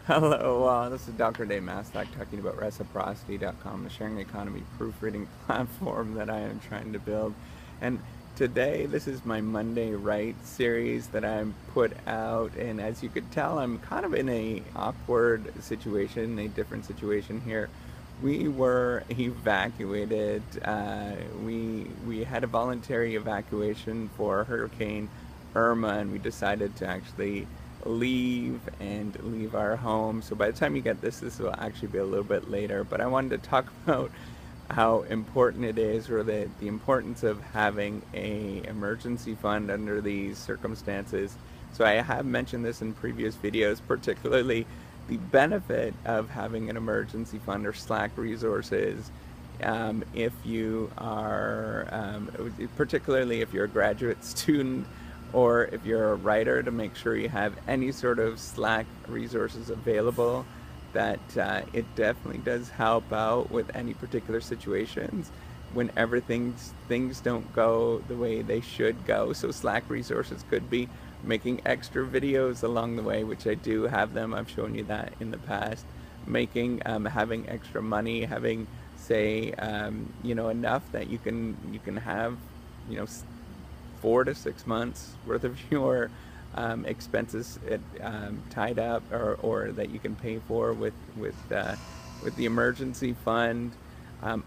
Hello, this is Dr. Dave Mastak talking about reciprocity.com, the sharing economy proofreading platform that I am trying to build. And today, this is my Monday Write series that I'm put out. And as you could tell, I'm kind of in a awkward situation, a different situation here. We were evacuated. We had a voluntary evacuation for Hurricane Irma, and we decided to actually leave our home. So by the time you get this will actually be a little bit later. But I wanted to talk about how important it is, or the importance of having a emergency fund under these circumstances. So I have mentioned this in previous videos, particularly the benefit of having an emergency fund or Slack resources. If you are, particularly if you're a graduate student or if you're a writer, to make sure you have any sort of Slack resources available, that it definitely does help out with any particular situations whenever things don't go the way they should go. So Slack resources could be making extra videos along the way, which I do have them. I've shown you that in the past. Making having extra money, having say enough that you can have 4 to 6 months worth of your expenses tied up, or that you can pay for with the emergency fund.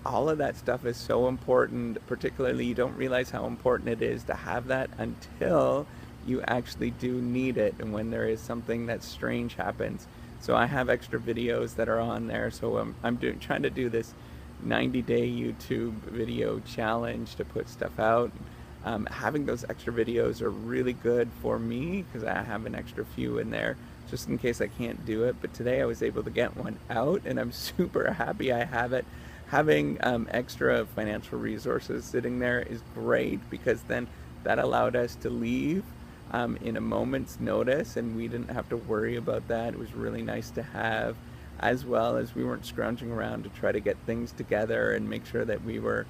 All of that stuff is so important. Particularly, you don't realize how important it is to have that until you actually do need it, and when there is something that strange happens. So I have extra videos that are on there. So I'm trying to do this 90-day YouTube video challenge to put stuff out. Having those extra videos are really good for me because I have an extra few in there just in case I can't do it. But today I was able to get one out, and I'm super happy I have it. Having extra financial resources sitting there is great, because then that allowed us to leave in a moment's notice, and we didn't have to worry about that. It was really nice to have, as well as we weren't scrounging around to try to get things together and make sure that we were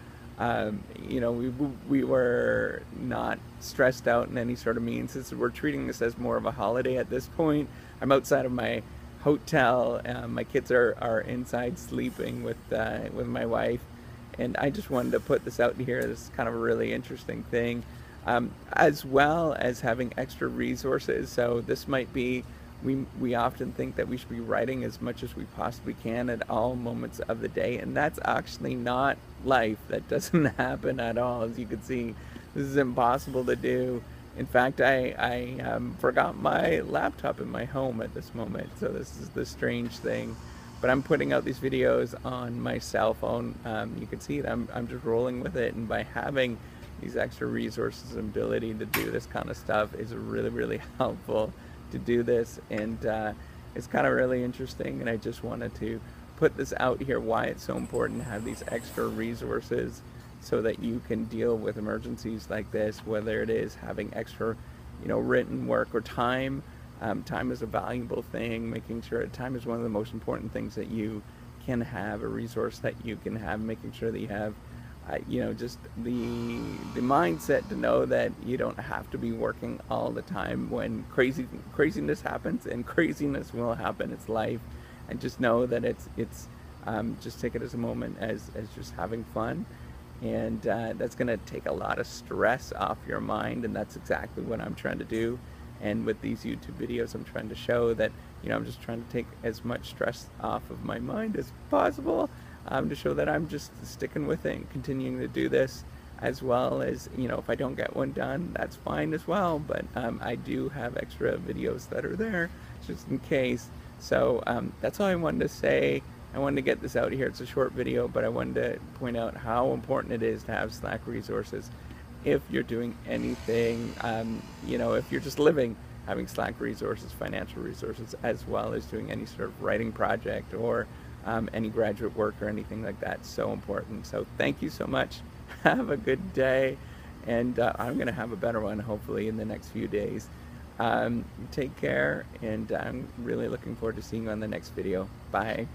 we were not stressed out in any sort of means. We're treating this as more of a holiday at this point. I'm outside of my hotel. My kids are inside sleeping with my wife, and I just wanted to put this out here. This is kind of a really interesting thing, as well as having extra resources. So this might be, we often think that we should be writing as much as we possibly can at all moments of the day, and that's actually not life. That doesn't happen at all. As you can see, this is impossible to do. In fact, I forgot my laptop in my home at this moment, so this is the strange thing. But I'm putting out these videos on my cell phone. You can see that I'm just rolling with it, and by having these extra resources and ability to do this kind of stuff is really, really helpful to do this. And it's kind of really interesting, and I just wanted to put this out here, why it's so important to have these extra resources so that you can deal with emergencies like this, whether it is having extra written work or time. Time is a valuable thing. Making sure time is one of the most important things that you can have, a resource that you can have, making sure that you have just the mindset to know that you don't have to be working all the time when craziness happens, and craziness will happen. It's life, and just know that it's just take it as a moment, as just having fun, and that's going to take a lot of stress off your mind, and that's exactly what I'm trying to do. And with these YouTube videos, I'm trying to show that I'm just trying to take as much stress off of my mind as possible, to show that I'm just sticking with it and continuing to do this, as well as, if I don't get one done, that's fine as well. But I do have extra videos that are there just in case. So that's all I wanted to say. I wanted to get this out here. It's a short video, but I wanted to point out how important it is to have Slack resources. If you're doing anything, if you're just living, having Slack resources, financial resources, as well as doing any sort of writing project or any graduate work or anything like that, so important. So thank you so much. Have a good day, and I'm going to have a better one hopefully in the next few days. Take care, and I'm really looking forward to seeing you on the next video. Bye.